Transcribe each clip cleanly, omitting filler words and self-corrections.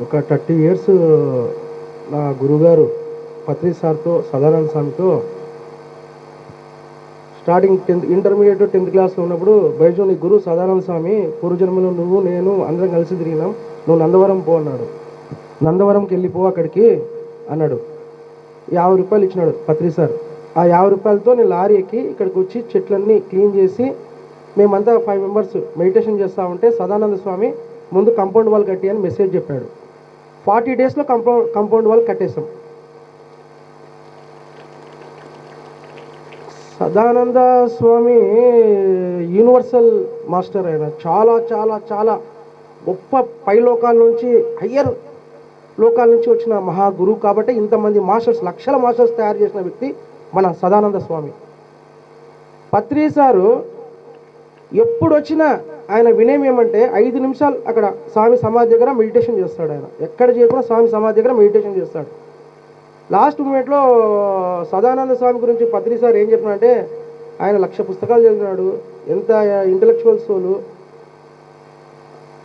ఒక 30 ఇయర్స్ నా గురుగారు పత్రి సార్తో సదానంద స్వామితో స్టార్టింగ్ 10th ఇంటర్మీడియట్ 10th క్లాస్లో ఉన్నప్పుడు బైజు నీ గురువు సదానంద స్వామి పూర్వజన్మలో నువ్వు నేను అందరం కలిసి తిరిగినాం, నువ్వు నందవరం పో అన్నాడు. నందవరంకి వెళ్ళిపో అక్కడికి అన్నాడు. 50 రూపాయలు ఇచ్చినాడు పత్రి సార్. ఆ 50 రూపాయలతో నేను లారీ ఎక్కి ఇక్కడికి వచ్చి చెట్లన్నీ క్లీన్ చేసి మేమంతా 5 మెంబర్స్ మెడిటేషన్ చేస్తూ ఉంటే సదానంద స్వామి ముందు కాంపౌండ్ వాల్ కట్టి అని మెసేజ్ చెప్పాడు. 40 డేస్లో కాంపౌండ్ వాల్ కట్టేసాం. సదానంద స్వామి యూనివర్సల్ మాస్టర్. ఆయన చాలా చాలా చాలా గొప్ప పై లోకాల నుంచి హయ్యర్ లోకాల నుంచి వచ్చిన మహా గురువు కాబట్టి ఇంతమంది మాస్టర్స్, లక్షల మాస్టర్స్ తయారు చేసిన వ్యక్తి మన సదానంద స్వామి. పత్రి సారు ఎప్పుడు వచ్చినా ఆయన వినయం ఏమంటే 5 నిమిషాలు అక్కడ స్వామి సమాధి దగ్గర మెడిటేషన్ చేస్తాడు. ఆయన ఎక్కడ చేయకుండా స్వామి సమాధి దగ్గర మెడిటేషన్ చేస్తాడు. లాస్ట్ మూమెంట్లో సదానంద స్వామి గురించి పత్రి సార్ ఏం చెప్పినంటే, ఆయన 1,00,000 పుస్తకాలు చదివినాడు, ఎంత ఇంటలెక్చువల్ సోలు,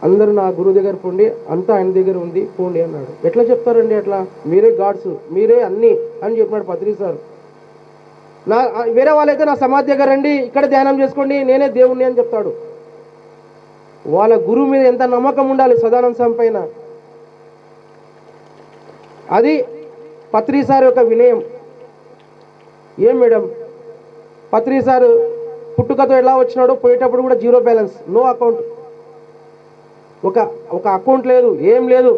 అందరూ నా గురువు దగ్గర పోండి, అంతా ఆయన దగ్గర ఉంది పోండి అన్నాడు. ఎట్లా చెప్తారండి అట్లా? మీరే గాడ్స్, మీరే అన్నీ అని చెప్పినాడు పత్రి సార్. నా వేరే వాళ్ళైతే నా సమాధి దగ్గర రండి, ఇక్కడ ధ్యానం చేసుకోండి, నేనే దేవుణ్ణి అని చెప్తాడు. వాళ్ళ గురువు మీద ఎంత నమ్మకం ఉండాలి సదానంద స్వామి పైన. అది పత్రి సార్ యొక్క వినయం. ఏం మేడం, పత్రి సార్ పుట్టుకతో ఎలా వచ్చినాడో పోయేటప్పుడు కూడా 0 బ్యాలెన్స్, నో అకౌంట్, ఒక అకౌంట్ లేదు, ఏం లేదు.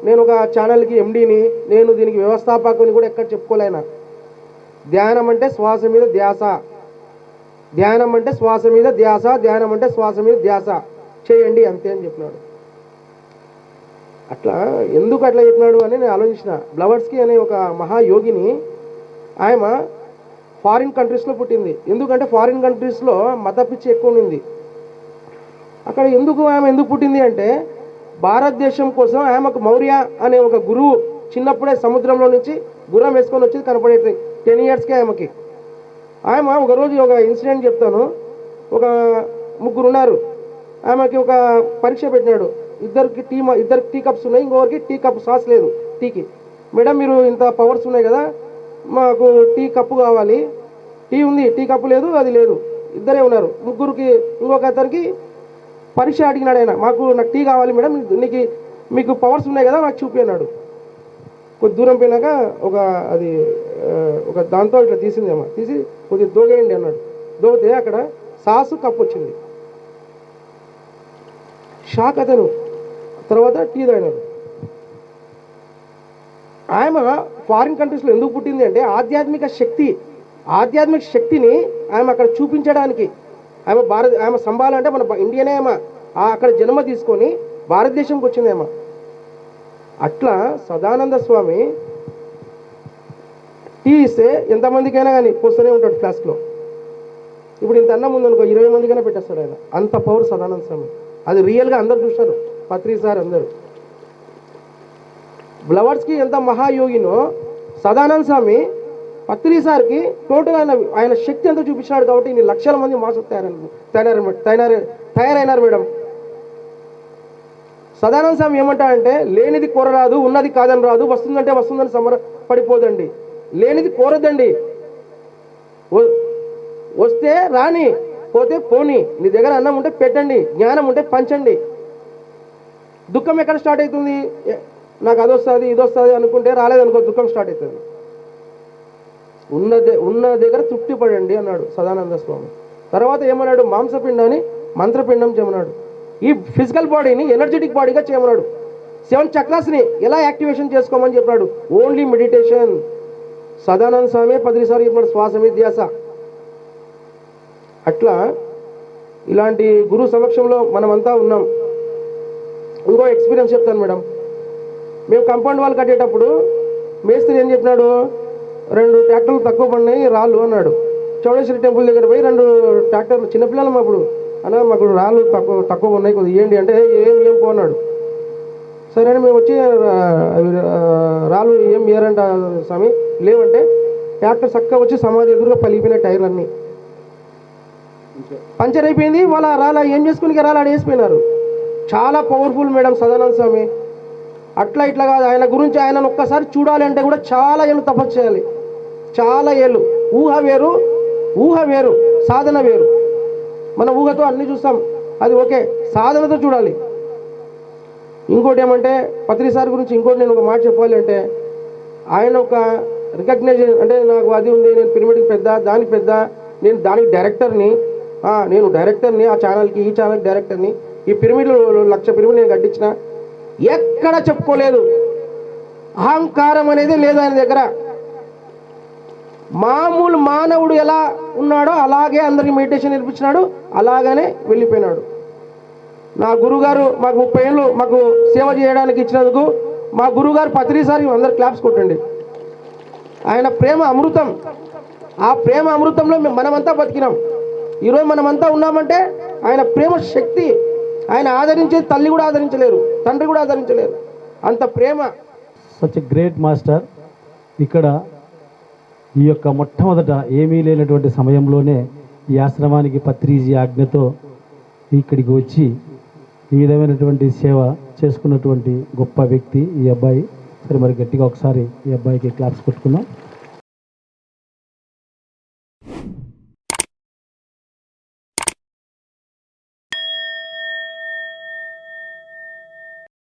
నేను ఒక ఛానల్కి ఎండీని, నేను దీనికి వ్యవస్థాపకుని కూడా ఎక్కడ చెప్పుకోలేనా. ధ్యానం అంటే శ్వాస మీద ధ్యాస, ధ్యానం అంటే శ్వాస మీద ధ్యాస, ధ్యానం అంటే శ్వాస మీద ధ్యాస చేయండి అంతే అని చెప్పినాడు. అట్లా ఎందుకు అట్లా చెప్పినాడు అని నేను ఆలోచించిన. బ్లవర్స్కి అనే ఒక మహాయోగిని, ఆమె ఫారిన్ కంట్రీస్లో పుట్టింది. ఎందుకంటే ఫారిన్ కంట్రీస్లో మత పిచ్చి ఎక్కువ ఉంది. అక్కడ ఆమె ఎందుకు పుట్టింది అంటే, భారతదేశం కోసం ఆమెకు మౌర్య అనే ఒక గురువు చిన్నప్పుడే సముద్రంలో నుంచి గుర్రం వేసుకొని వచ్చి కనపడేది. 10 ఇయర్స్కే ఆమెకి. ఆమె ఒకరోజు ఒక ఇన్సిడెంట్ చెప్తాను. ఒక 3 ఉన్నారు, ఆమెకి ఒక పరీక్ష పెట్టినాడు. ఇద్దరికి టీ కప్స్ ఉన్నాయి, ఇంకొకరికి టీ కప్ సాస్ లేదు టీకి. మేడం మీరు ఇంత పవర్స్ ఉన్నాయి కదా, మాకు టీ కప్పు కావాలి. టీ ఉంది, టీ కప్పు లేదు, అది లేదు. ఇద్దరే ఉన్నారు. ముగ్గురికి ఇంకొక అతనికి పరీక్ష అడిగినాడు ఆయన, నాకు టీ కావాలి మేడం, మీకు పవర్స్ ఉన్నాయి కదా నాకు చూపి అన్నాడు. కొద్ది దూరం పోయినాక ఒక దాంతో ఇట్లా తీసిందేమో, తీసి కొద్దిగా దోగేయండి అన్నాడు. దోగితే అక్కడ సాసు కప్పు వచ్చింది. షాక్ అతను. తర్వాత టీ తాగినాడు. ఆమె ఫారిన్ కంట్రీస్లో ఎందుకు పుట్టింది అంటే ఆధ్యాత్మిక శక్తిని ఆమె అక్కడ చూపించడానికి. ఆమె సంభాలంటే మన ఇండియనే. ఆమె అక్కడ జన్మ తీసుకొని భారతదేశంకి వచ్చింది ఆమె. అట్లా సదానంద స్వామి టీ ఇస్తే ఎంతమందికైనా కానీ పోస్తూనే ఉంటాడు ఫ్లాస్క్లో. ఇప్పుడు ఇంత అన్నం ఉందనుకో 20 మందికైనా పెట్టేస్తాడు ఆయన. అంత పవర్ సదానంద స్వామి. అది రియల్గా అందరు చూస్తారు, పత్రి సార్ అందరూ. బ్లవర్స్కి ఎంత మహాయోగినో సదానంద స్వామి పత్రి సార్కి టోటల్ ఆయన శక్తి అంతా చూపించినాడు. కాబట్టి ఇన్ని లక్షల మంది మాస్టర్ తయారైనారు మేడం. సదానంద స్వామి ఏమంటాడంటే, లేనిది కోరరాదు, ఉన్నది కాదని రాదు, వస్తుందంటే వస్తుందని పడిపోదండి. లేనిది కోరద్దండి, వస్తే రాని, పోతే పోని. నీ దగ్గర అన్నం ఉంటే పెట్టండి, జ్ఞానం ఉంటే పంచండి. దుఃఖం ఎక్కడ స్టార్ట్ అవుతుంది? నాకు అది వస్తుంది ఇది వస్తుంది అనుకుంటే రాలేదనుకో దుఃఖం స్టార్ట్ అవుతుంది. ఉన్న దగ్గర తృప్తి పడండి అన్నాడు సదానంద స్వామి. తర్వాత ఏమన్నాడు? మాంసపిండాన్ని మంత్రపిండం చేయమన్నాడు. ఈ ఫిజికల్ బాడీని ఎనర్జెటిక్ బాడీగా చేయమన్నాడు. 7 చక్రాస్ని ఎలా యాక్టివేషన్ చేసుకోమని చెప్పాడు. Only meditation. సదానంద స్వామి 10 సార్లు చెప్పినాడు శ్వాస మీద ధ్యాస. అట్లా ఇలాంటి గురు సమక్షంలో మనమంతా ఉన్నాం. ఇంకో ఎక్స్పీరియన్స్ చెప్తాను మేడం. మేము కాంపౌండ్ వాల్ కట్టేటప్పుడు మేస్త్రి ఏం చెప్పినాడు, 2 ట్రాక్టర్లు తక్కువ పడినాయి రాళ్ళు అన్నాడు. చౌడేశ్వరి టెంపుల్ దగ్గర పోయి 2 ట్రాక్టర్లు, చిన్నపిల్లలం అప్పుడు, అన్న మాకు రాళ్ళు తక్కువ ఉన్నాయి కొద్దిగా ఇవ్వండి అంటే, ఏం పోన్నాడు. సరే అని మేము వచ్చి రాళ్ళు ఏం ఇయ్యారంట స్వామి, లేవంటే ట్రాక్టర్ చక్కగా వచ్చి సమాధి ఎదురుగా పలిగిపోయిన టైర్లన్నీ పంచర్ అయిపోయింది. వాళ్ళ రాళ్ళ ఏం చేసుకుని రాళ్ళు ఆడ వేసిపోయినారు. చాలా పవర్ఫుల్ మేడం సదానంద స్వామి. అట్లా ఇట్లా కాదు. ఆయన గురించి ఆయనను ఒక్కసారి చూడాలి అంటే కూడా చాలా ఏళ్ళు తపస్సు చేయాలి, చాలా ఏళ్ళు. ఊహ వేరు సాధన వేరు. మన ఊహతో అన్ని చూస్తాం, అది ఓకే, సాధనతో చూడాలి. ఇంకోటి ఏమంటే పత్రి సార్ గురించి ఇంకోటి నేను ఒక మాట చెప్పాలి అంటే, ఆయన ఒక రికగ్నైజేషన్ అంటే నాకు అది ఉంది, నేను పిరమిడ్కి పెద్ద, దానికి పెద్ద, నేను దానికి డైరెక్టర్ని, నేను డైరెక్టర్ని, ఆ ఛానల్కి ఈ ఛానల్కి డైరెక్టర్ని, ఈ పిరమిడ్లు 1,00,000 పిరమిడ్ నేను కట్టించిన, ఎక్కడ చెప్పుకోలేదు. అహంకారం అనేది లేదు ఆయన దగ్గర. మామూలు మానవుడు ఎలా ఉన్నాడో అలాగే అందరికి మెడిటేషన్ నేర్పించినాడు, అలాగనే వెళ్ళిపోయినాడు. నా గురుగారు మాకు 30 ఏళ్ళు మాకు సేవ చేయడానికి ఇచ్చినందుకు మా గురుగారు పత్రిసారి అందరు క్లాప్స్ కొట్టండి. ఆయన ప్రేమ అమృతం. ఆ ప్రేమ అమృతంలో మనమంతా బతికినాం. ఈరోజు మనమంతా ఉన్నామంటే ఆయన ప్రేమ శక్తి. ఆయన ఆదరించేది తల్లి కూడా ఆదరించలేరు, తండ్రి కూడా ఆదరించలేరు, అంత ప్రేమ. Such a great master. ఇక్కడ ఈ యొక్క మొట్టమొదట ఏమీ లేనటువంటి సమయంలోనే ఈ ఆశ్రమానికి పత్రిజీ ఆజ్ఞతో ఇక్కడికి వచ్చి ఈ విధమైనటువంటి సేవ చేసుకున్నటువంటి గొప్ప వ్యక్తి ఈ అబ్బాయి. సరే, మరి గట్టిగా ఒకసారి ఈ అబ్బాయికి క్లాప్స్ కొట్టుకుందాం.